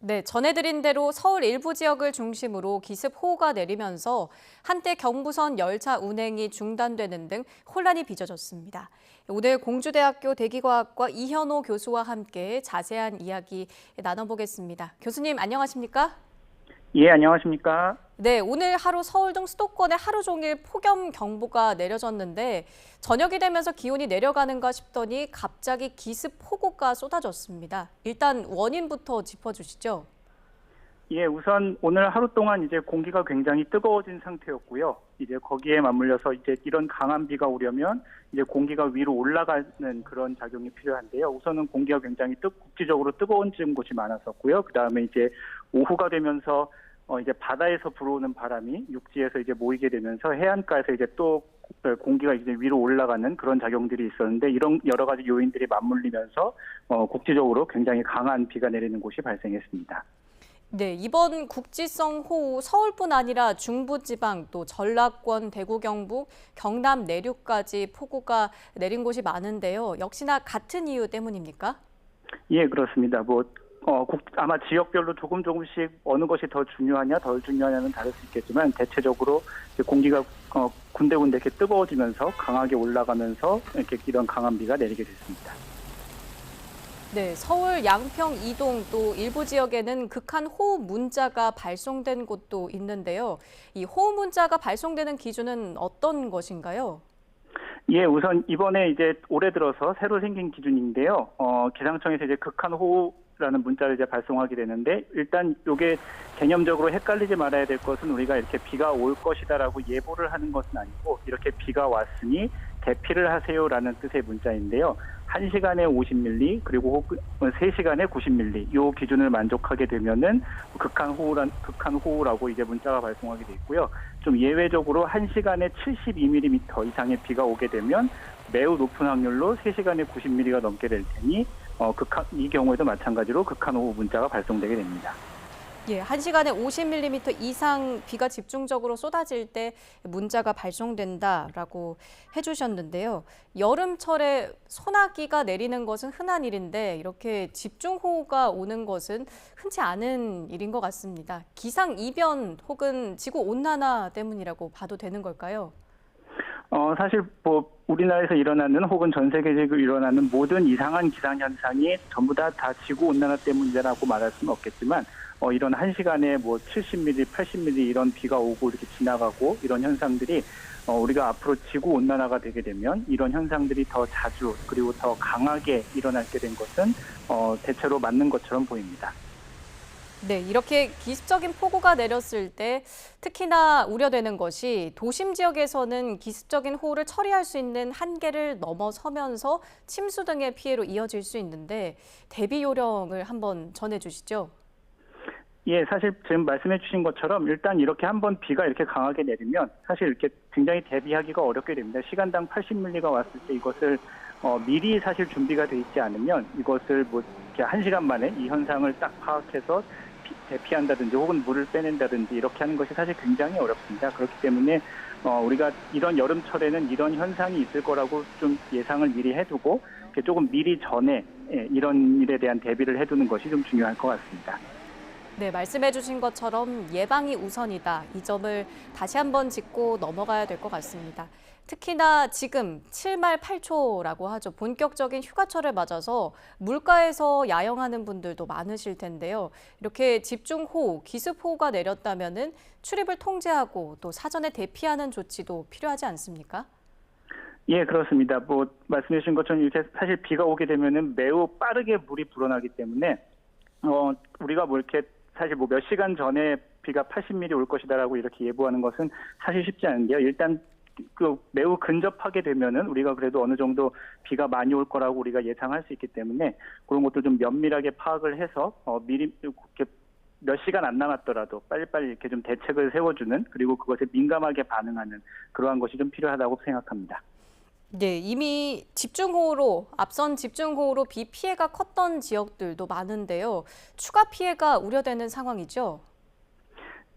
네, 전해드린 대로 서울 일부 지역을 중심으로 기습호우가 내리면서 한때 경부선 열차 운행이 중단되는 등 혼란이 빚어졌습니다. 오늘 공주대학교 대기과학과 이현호 교수와 함께 자세한 이야기 나눠보겠습니다. 교수님 안녕하십니까? 예, 안녕하십니까? 네, 오늘 하루 서울 등 수도권에 하루 종일 폭염 경보가 내려졌는데 저녁이 되면서 기온이 내려가는가 싶더니 갑자기 기습폭우가 쏟아졌습니다. 일단 원인부터 짚어주시죠. 예, 우선 오늘 하루 동안 이제 공기가 굉장히 뜨거워진 상태였고요. 이제 거기에 맞물려서 이제 이런 강한 비가 오려면 이제 공기가 위로 올라가는 그런 작용이 필요한데요. 우선은 공기가 굉장히 국지적으로 뜨거워진 곳이 많았었고요. 그다음에 이제 오후가 되면서 이제 바다에서 불어오는 바람이 육지에서 이제 모이게 되면서 해안가에서 이제 또 공기가 이제 위로 올라가는 그런 작용들이 있었는데 이런 여러 가지 요인들이 맞물리면서 국지적으로 굉장히 강한 비가 내리는 곳이 발생했습니다. 네, 이번 국지성 호우 서울뿐 아니라 중부지방 또 전라권, 대구, 경북, 경남 내륙까지 폭우가 내린 곳이 많은데요. 역시나 같은 이유 때문입니까? 예, 그렇습니다. 아마 지역별로 조금씩 어느 것이 더 중요하냐, 덜 중요하냐는 다를 수 있겠지만 대체적으로 이제 공기가 군데군데 이렇게 뜨거워지면서 강하게 올라가면서 이렇게 이런 강한 비가 내리게 됐습니다. 네, 서울 양평 이동 또 일부 지역에는 극한 호우 문자가 발송된 곳도 있는데요. 이 호우 문자가 발송되는 기준은 어떤 것인가요? 예, 우선 이번에 이제 올해 들어서 새로 생긴 기준인데요. 기상청에서 이제 극한 호우라는 문자를 이제 발송하게 되는데 일단 이게 개념적으로 헷갈리지 말아야 될 것은 우리가 이렇게 비가 올 것이다라고 예보를 하는 것은 아니고 이렇게 비가 왔으니 대피를 하세요라는 뜻의 문자인데요. 1시간에 50mm 그리고 3시간에 90mm 이 기준을 만족하게 되면은 극한 호우라고 이제 문자가 발송하게 돼 있고요. 좀 예외적으로 1시간에 72mm 이상의 비가 오게 되면 매우 높은 확률로 3시간에 90mm가 넘게 될 테니 이 경우에도 마찬가지로 극한 호우 문자가 발송되게 됩니다. 예, 1시간에 50mm 이상 비가 집중적으로 쏟아질 때 문자가 발송된다라고 해주셨는데요. 여름철에 소나기가 내리는 것은 흔한 일인데 이렇게 집중호우가 오는 것은 흔치 않은 일인 것 같습니다. 기상이변 혹은 지구온난화 때문이라고 봐도 되는 걸까요? 사실 우리나라에서 일어나는 혹은 전 세계적으로 일어나는 모든 이상한 기상 현상이 전부 다 지구 온난화 때문이라고 말할 수는 없겠지만 이런 1시간에 70mm, 80mm 이런 비가 오고 이렇게 지나가고 이런 현상들이 우리가 앞으로 지구 온난화가 되게 되면 이런 현상들이 더 자주 그리고 더 강하게 일어나게 된 것은 대체로 맞는 것처럼 보입니다. 네, 이렇게 기습적인 폭우가 내렸을 때 특히나 우려되는 것이 도심 지역에서는 기습적인 호우를 처리할 수 있는 한계를 넘어서면서 침수 등의 피해로 이어질 수 있는데 대비 요령을 한번 전해주시죠. 예, 사실 지금 말씀해 주신 것처럼 일단 이렇게 한번 비가 이렇게 강하게 내리면 사실 이렇게 굉장히 대비하기가 어렵게 됩니다. 시간당 80mm가 왔을 때 이것을 미리 사실 준비가 돼 있지 않으면 이것을 이렇게 1시간 만에 이 현상을 딱 파악해서 대피한다든지 혹은 물을 빼낸다든지 이렇게 하는 것이 사실 굉장히 어렵습니다. 그렇기 때문에 우리가 이런 여름철에는 이런 현상이 있을 거라고 좀 예상을 미리 해두고 조금 미리 전에 이런 일에 대한 대비를 해두는 것이 좀 중요할 것 같습니다. 네, 말씀해 주신 것처럼 예방이 우선이다. 이 점을 다시 한번 짚고 넘어가야 될 것 같습니다. 특히나 지금 7말 8초라고 하죠. 본격적인 휴가철을 맞아서 물가에서 야영하는 분들도 많으실 텐데요. 이렇게 집중호우, 기습호우가 내렸다면은 출입을 통제하고 또 사전에 대피하는 조치도 필요하지 않습니까? 예, 그렇습니다. 말씀해 주신 것처럼 이제 사실 비가 오게 되면은 매우 빠르게 물이 불어나기 때문에 우리가 이렇게 사실 몇 시간 전에 비가 80mm 올 것이다라고 이렇게 예보하는 것은 사실 쉽지 않은데요. 일단 매우 근접하게 되면은 우리가 그래도 어느 정도 비가 많이 올 거라고 우리가 예상할 수 있기 때문에 그런 것도 좀 면밀하게 파악을 해서 미리 이렇게 몇 시간 안 남았더라도 빨리빨리 이렇게 좀 대책을 세워주는 그리고 그것에 민감하게 반응하는 그러한 것이 좀 필요하다고 생각합니다. 네, 이미 앞선 집중호우로 비 피해가 컸던 지역들도 많은데요. 추가 피해가 우려되는 상황이죠?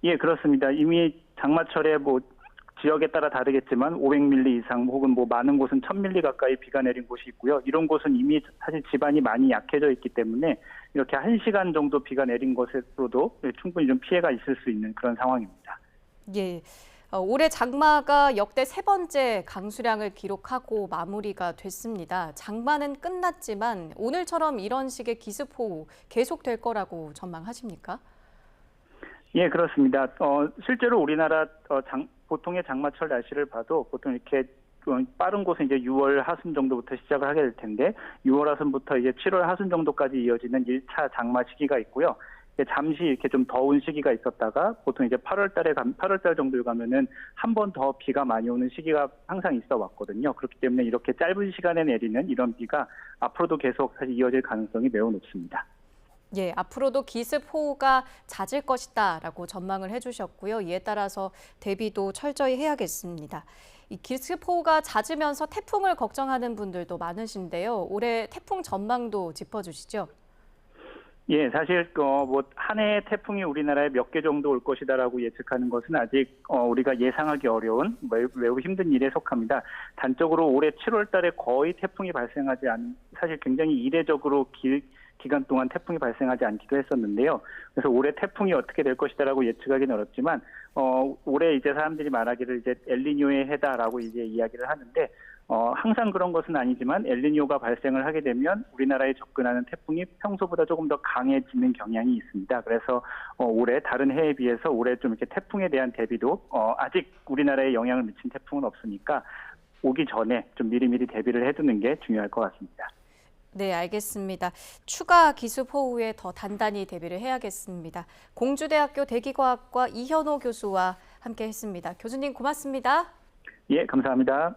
예, 그렇습니다. 이미 장마철에 지역에 따라 다르겠지만 500mm 이상 혹은 뭐 많은 곳은 1000mm 가까이 비가 내린 곳이 있고요. 이런 곳은 이미 사실 지반이 많이 약해져 있기 때문에 이렇게 1시간 정도 비가 내린 곳에서도 충분히 좀 피해가 있을 수 있는 그런 상황입니다. 예. 올해 장마가 역대 세 번째 강수량을 기록하고 마무리가 됐습니다. 장마는 끝났지만 오늘처럼 이런 식의 기습호우 계속될 거라고 전망하십니까? 예, 그렇습니다. 실제로 우리나라 보통의 장마철 날씨를 봐도 보통 이렇게 빠른 곳은 이제 6월 하순 정도부터 시작을 하게 될 텐데 6월 하순부터 이제 7월 하순 정도까지 이어지는 1차 장마 시기가 있고요. 잠시 이렇게 좀 더운 시기가 있었다가 보통 이제 8월 달 정도에 가면은 한 번 더 비가 많이 오는 시기가 항상 있어 왔거든요. 그렇기 때문에 이렇게 짧은 시간에 내리는 이런 비가 앞으로도 계속 사실 이어질 가능성이 매우 높습니다. 예, 앞으로도 기습호우가 잦을 것이다라고 전망을 해주셨고요. 이에 따라서 대비도 철저히 해야겠습니다. 이 기습호우가 잦으면서 태풍을 걱정하는 분들도 많으신데요. 올해 태풍 전망도 짚어주시죠. 예, 사실 뭐 한 해의 태풍이 우리나라에 몇 개 정도 올 것이다라고 예측하는 것은 아직 우리가 예상하기 어려운 매우 힘든 일에 속합니다. 단적으로 올해 7월 달에 거의 태풍이 발생하지 않은 사실 굉장히 이례적으로 기간 동안 태풍이 발생하지 않기도 했었는데요. 그래서 올해 태풍이 어떻게 될 것이다라고 예측하기는 어렵지만 올해 이제 사람들이 말하기를 이제 엘니뇨의 해다라고 이제 이야기를 하는데 항상 그런 것은 아니지만 엘니뇨가 발생을 하게 되면 우리나라에 접근하는 태풍이 평소보다 조금 더 강해지는 경향이 있습니다. 그래서 올해 다른 해에 비해서 올해 좀 이렇게 태풍에 대한 대비도 아직 우리나라에 영향을 미친 태풍은 없으니까 오기 전에 좀 미리미리 대비를 해두는 게 중요할 것 같습니다. 네, 알겠습니다. 추가 기습호우에 더 단단히 대비를 해야겠습니다. 공주대학교 대기과학과 이현호 교수와 함께했습니다. 교수님 고맙습니다. 예, 감사합니다.